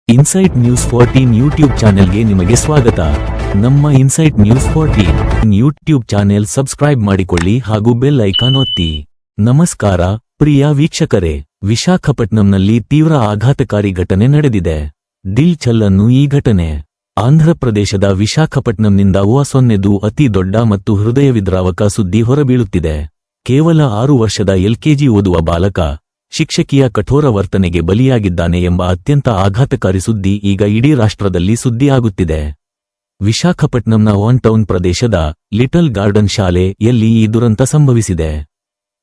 Insight news 14 YouTube ಚಾನೆಲ್ಗೆ ನಿಮಗೆ ಸ್ವಾಗತ. ನಮ್ಮ insight news 14 YouTube channel subscribe ಮಾಡಿಕೊಳ್ಳಿ ಹಾಗೂ ಬೆಲ್ ಐಕಾನ್ ಒತ್ತಿ. ನಮಸ್ಕಾರ ಪ್ರಿಯ ವೀಕ್ಷಕರೇ, ವಿಶಾಖಪಟ್ನಂನಲ್ಲಿ ತೀವ್ರ ಆಘಾತಕಾರಿ ಘಟನೆ ನಡೆದಿದೆ. ದಿಲ್ ಚಲ್ಲನ್ನು ಈ ಘಟನೆ ಆಂಧ್ರಪ್ರದೇಶದ ವಿಶಾಖಪಟ್ನಂನಿಂದ ಸೊನ್ನೆದು ಅತಿ ದೊಡ್ಡ ಮತ್ತು ಹೃದಯವಿದ್ರಾವಕ ಸುದ್ದಿ ಹೊರಬೀಳುತ್ತಿದೆ. ಕೇವಲ 6 ವರ್ಷದ LKG ಓದುವ ಬಾಲಕ ಶಿಕ್ಷಕಿಯ ಕಠೋರ ವರ್ತನೆಗೆ ಬಲಿಯಾಗಿದ್ದಾನೆ ಎಂಬ ಅತ್ಯಂತ ಆಘಾತಕಾರಿ ಸುದ್ದಿ ಈಗ ಇಡೀ ರಾಷ್ಟ್ರದಲ್ಲಿ ಸುದ್ದಿಯಾಗುತ್ತಿದೆ. ವಿಶಾಖಪಟ್ನಂನ ಟೌನ್ ಪ್ರದೇಶದ ಲಿಟಲ್ ಗಾರ್ಡನ್ ಶಾಲೆಯಲ್ಲಿ ಈ ದುರಂತ ಸಂಭವಿಸಿದೆ.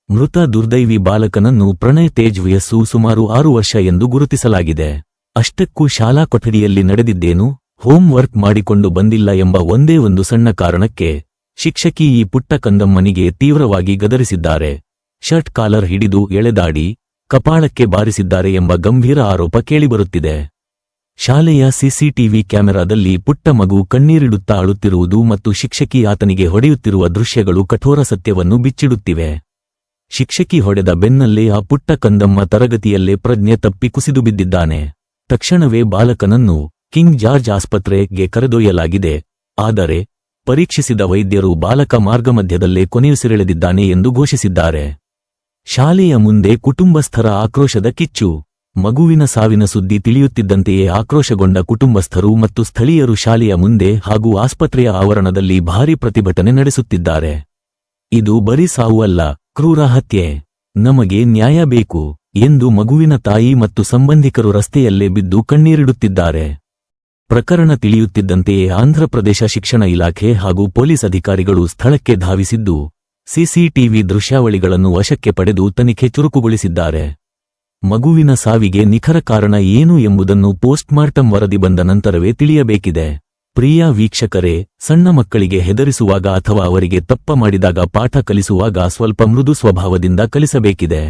ಮೃತ ದುರ್ದೈವಿ ಬಾಲಕನನ್ನು ಪ್ರಣಯ್ ತೇಜ್ ವಯಸ್ಸು ಸುಮಾರು 6 ವರ್ಷ ಎಂದು ಗುರುತಿಸಲಾಗಿದೆ. ಅಷ್ಟಕ್ಕೂ ಶಾಲಾ ಕೊಠಡಿಯಲ್ಲಿ ನಡೆದಿದ್ದೇನು, ಹೋಮ್ ವರ್ಕ್ ಮಾಡಿಕೊಂಡು ಬಂದಿಲ್ಲ ಎಂಬ ಒಂದೇ ಒಂದು ಸಣ್ಣ ಕಾರಣಕ್ಕೆ ಶಿಕ್ಷಕಿ ಈ ಪುಟ್ಟ ಕಂದಮ್ಮನಿಗೆ ತೀವ್ರವಾಗಿ ಗದರಿಸಿದ್ದಾರೆ. ಶರ್ಟ್ ಕಾಲರ್ ಹಿಡಿದು ಎಳೆದಾಡಿ ಕಪಾಳಕ್ಕೆ ಬಾರಿಸಿದ್ದಾರೆ ಎಂಬ ಗಂಭೀರ ಆರೋಪ ಕೇಳಿಬರುತ್ತಿದೆ. ಶಾಲೆಯ ಸಿಸಿಟಿವಿ ಕ್ಯಾಮೆರಾದಲ್ಲಿ ಪುಟ್ಟ ಮಗು ಕಣ್ಣೀರಿಡುತ್ತಾ ಅಳುತ್ತಿರುವುದು ಮತ್ತು ಶಿಕ್ಷಕಿ ಆತನಿಗೆ ಹೊಡೆಯುತ್ತಿರುವ ದೃಶ್ಯಗಳು ಕಠೋರ ಸತ್ಯವನ್ನು ಬಿಚ್ಚಿಡುತ್ತಿವೆ. ಶಿಕ್ಷಕಿ ಹೊಡೆದ ಬೆನ್ನಲ್ಲೇ ಆ ಪುಟ್ಟ ಕಂದಮ್ಮ ತರಗತಿಯಲ್ಲೇ ಪ್ರಜ್ಞೆ ತಪ್ಪಿ ಕುಸಿದು ಬಿದ್ದಿದ್ದಾನೆ. ತಕ್ಷಣವೇ ಬಾಲಕನನ್ನು ಕಿಂಗ್ ಜಾರ್ಜ್ ಆಸ್ಪತ್ರೆಗೆ ಕರೆದೊಯ್ಯಲಾಗಿದೆ. ಆದರೆ ಪರೀಕ್ಷಿಸಿದ ವೈದ್ಯರು ಬಾಲಕ ಮಾರ್ಗಮಧ್ಯದಲ್ಲೇ ಕೊನೆಯುಸಿರೆಳೆದಿದ್ದಾನೆ ಎಂದು ಘೋಷಿಸಿದ್ದಾರೆ. ಶಾಲೆಯ ಮುಂದೆ ಕುಟುಂಬಸ್ಥರ ಆಕ್ರೋಶದ ಕಿಚ್ಚು. ಮಗುವಿನ ಸಾವಿನ ಸುದ್ದಿ ತಿಳಿಯುತ್ತಿದ್ದಂತೆಯೇ ಆಕ್ರೋಶಗೊಂಡ ಕುಟುಂಬಸ್ಥರು ಮತ್ತು ಸ್ಥಳೀಯರು ಶಾಲೆಯ ಮುಂದೆ ಹಾಗೂ ಆಸ್ಪತ್ರೆಯ ಆವರಣದಲ್ಲಿ ಭಾರೀ ಪ್ರತಿಭಟನೆ ನಡೆಸುತ್ತಿದ್ದಾರೆ. ಇದು ಬರೀ ಸಾವು ಅಲ್ಲ, ಕ್ರೂರ ಹತ್ಯೆ. ನಮಗೆ ನ್ಯಾಯ ಬೇಕು ಎಂದು ಮಗುವಿನ ತಾಯಿ ಮತ್ತು ಸಂಬಂಧಿಕರು ರಸ್ತೆಯಲ್ಲೇ ಬಿದ್ದು ಕಣ್ಣೀರಿಡುತ್ತಿದ್ದಾರೆ. ಪ್ರಕರಣ ತಿಳಿಯುತ್ತಿದ್ದಂತೆಯೇ ಆಂಧ್ರಪ್ರದೇಶ ಶಿಕ್ಷಣ ಇಲಾಖೆ ಹಾಗೂ ಪೊಲೀಸ್ ಅಧಿಕಾರಿಗಳು ಸ್ಥಳಕ್ಕೆ ಧಾವಿಸಿದ್ದು ಸಿಸಿಟಿವಿ ದೃಶ್ಯಾವಳಿಗಳನ್ನು ವಶಕ್ಕೆ ಪಡೆದು ತನಿಖೆ ಚುರುಕುಗೊಳಿಸಿದ್ದಾರೆ. ಮಗುವಿನ ಸಾವಿಗೆ ನಿಖರ ಕಾರಣ ಏನು ಎಂಬುದನ್ನು ಪೋಸ್ಟ್ಮಾರ್ಟಂ ವರದಿ ಬಂದ ನಂತರವೇ ತಿಳಿಯಬೇಕಿದೆ. ಪ್ರಿಯ ವೀಕ್ಷಕರೇ, ಸಣ್ಣ ಮಕ್ಕಳಿಗೆ ಹೆದರಿಸುವಾಗ ಅಥವಾ ಅವರಿಗೆ ತಪ್ಪ ಮಾಡಿದಾಗ ಪಾಠ ಕಲಿಸುವಾಗ ಸ್ವಲ್ಪ ಮೃದು ಸ್ವಭಾವದಿಂದ ಕಲಿಸಬೇಕಿದೆ.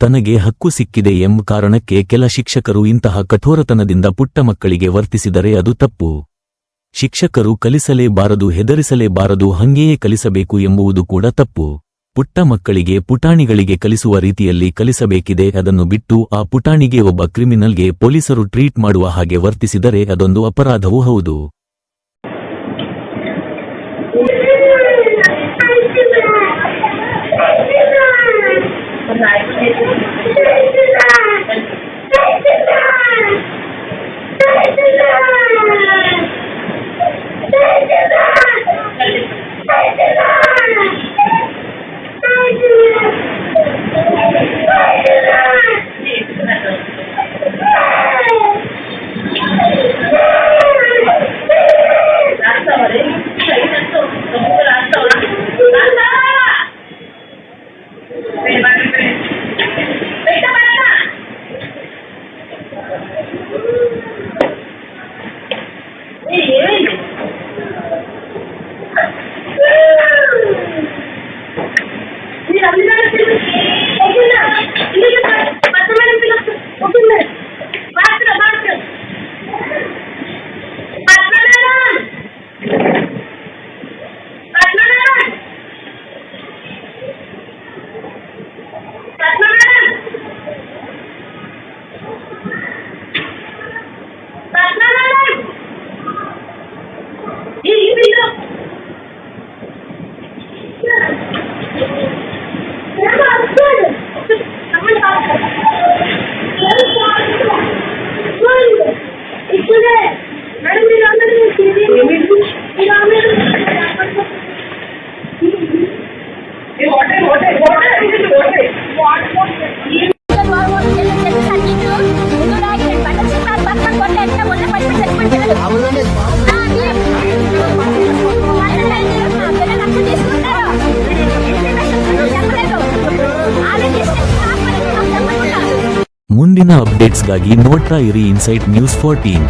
ತನಗೆ ಹಕ್ಕು ಸಿಕ್ಕಿದೆ ಎಂಬ ಕಾರಣಕ್ಕೆ ಕೆಲ ಶಿಕ್ಷಕರು ಇಂತಹ ಕಠೋರತನದಿಂದ ಪುಟ್ಟ ಮಕ್ಕಳಿಗೆ ವರ್ತಿಸಿದರೆ ಅದು ತಪ್ಪು. ಶಿಕ್ಷಕರು ಕಲಿಸಲೇಬಾರದು, ಹೆದರಿಸಲೇಬಾರದು, ಹಂಗೆಯೇ ಕಲಿಸಬೇಕು ಎಂಬುವುದು ಕೂಡ ತಪ್ಪು. ಪುಟ್ಟ ಮಕ್ಕಳಿಗೆ ಪುಟಾಣಿಗಳಿಗೆ ಕಲಿಸುವ ರೀತಿಯಲ್ಲಿ ಕಲಿಸಬೇಕಿದೆ. ಅದನ್ನು ಬಿಟ್ಟು ಆ ಪುಟಾಣಿಗೆ ಒಬ್ಬ ಕ್ರಿಮಿನಲ್ಗೆ ಪೊಲೀಸರು ಟ್ರೀಟ್ ಮಾಡುವ ಹಾಗೆ ವರ್ತಿಸಿದರೆ ಅದೊಂದು ಅಪರಾಧವೂ ಹೌದು. ಮುಂದಿನ ಅಪ್ಡೇಟ್ಸ್ಗಾಗಿ ನೋಡ್ತಾ ಇರಿ ಇನ್ಸೈಟ್ ನ್ಯೂಸ್ 14.